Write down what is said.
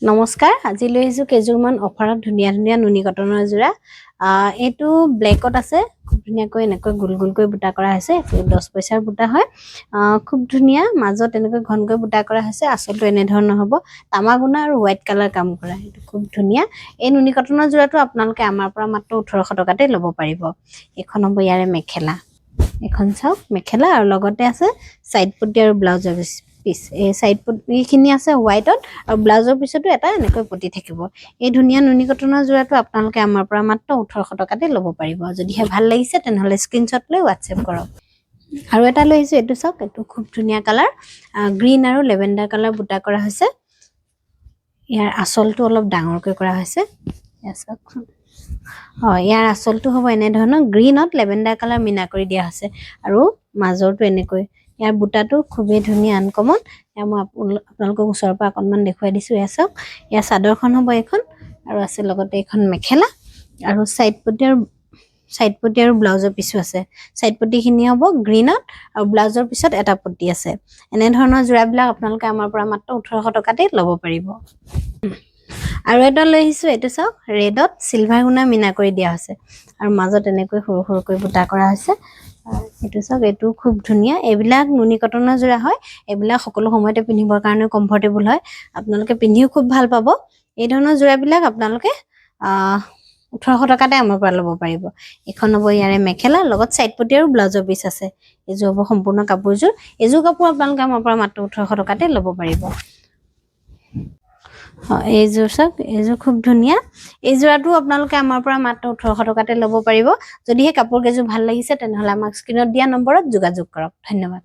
নমস্কাৰ আজি লৈ আহিছো কেজুৰমান অফাৰত ধুনীয়া ধুনীয়া নুনি কটনৰ যোৰা এইটো ব্লেকত আছে খুব ধুনীয়াকৈ এনেকৈ গুল গুলকৈ বুটা কৰা হৈছে 10 পইচাৰ বুটা হয় খুব ধুনীয়া মাজত এনেকৈ ঘনকৈ বুটা কৰা হৈছে আসলটো এনে ধৰণৰ হ'ব তামাগুনা আৰু হোৱাইট কালাৰ কাম কৰা এইটো খুব ধুনীয়া এই নুনি কটনৰ যোৰাটো আপোনালোকে আমাৰ পৰা মাত্ৰ 1800 টকাতে ল'ব পাৰিব এখন হ'ব ইয়াৰে মেখেলা এখন চাওক মেখেলা আৰু লগতে আছে সাইড পটি আৰু ব্লাউজৰ পিস এই সাইড পটিখিনি আছে হোৱাইটত আৰু ব্লাউজৰ পিছতো এটা এনেকৈ পটি থাকিব এই ধুনীয়া নুনি কটনৰ যোৰাটো আপোনালোকে আমাৰ পৰা মাত্ৰ 1800 টকাতে ল'ব পাৰিব যদিহে ভাল লাগিছে তেনহলে স্ক্ৰিনশ্বট লৈ WhatsApp কৰক আৰু এটা লৈ আহিছো এটো চাওক এটো খুব ধুনীয়া কালাৰ গ্ৰীন আৰু লেভেণ্ডাৰ কালাৰ বুটা কৰা হৈছে ইয়াৰ আসলটো অলপ ডাঙৰকৈ কৰা হৈছে ইয়াৰ আসলটো হ'ব এনে ধৰণৰ গ্ৰীনত লেভেণ্ডাৰ কালাৰ মিনা কৰি দিয়া হৈছে আৰু মাজৰটো এনেকৈ ইয়াৰ বুটাটো খুবেই ধুনীয়া আনকমন মই আপোনালোকক ওচৰৰ পৰা অকনমান দেখুৱাই দিছো এয়া চাওক ইয়াৰ চাদৰখন হ'ব এখন আৰু আছে লগতে এখন মেখেলা আৰু সাইড পটি আৰু ব্লাউজৰ পিছু আছে সাইড পটিখিনি হ'ব গ্ৰীনত আৰু ব্লাউজৰ পিছত এটা পটি আছে এনে ধৰণৰ যোৰাবিলাক আপোনালোকে আমাৰ পৰা মাত্ৰ 1800 টকাতে ল'ব পাৰিব আৰু এটা লৈ আহিছো এটো চাওক ৰেডত সিলভাৰ গুনা মিনা কৰি দিয়া হৈছে আৰু মাজত এনেকৈ সৰু সৰুকৈ বুটা কৰা হৈছে এটো চাওক এটো খুব ধুনীয়া এবিলাক নুনি কটনৰ যোৰা হয় এবিলাক সকলো সময়তে পিন্ধিবৰ কাৰণে কমফৰ্টেবল হয় আপোনালোকে পিন্ধিও খুব ভাল পাব এই ধৰণৰ যোৰাবিলাক আপোনালোকে 1800 টকাতে আমাৰ পৰা ল'ব পাৰিব এখন হ'ব ইয়াৰে মেখেলা লগত সাইড পটি আৰু ব্লাউজৰ পিস আছে এজো হ'ব সম্পূৰ্ণ কাপোৰজোৰ এজো কাপোৰ আপোনালোকে আমাৰ পৰা মাত্ৰ 1800 টকাতে ল'ব পাৰিব এইজোৰ চাওক এইজোৰ খুব ধুনীয়া এই যোৰাটো আপোনালোকে আমাৰ পৰা মাত্ৰ 1800 টকাতে ল'ব পাৰিব যদিহে কাপোৰ কেজো ভাল লাগিছে তেনহলে আমাক স্ক্ৰিনত দিয়া নম্বৰত যোগাযোগ কৰক ধন্যবাদ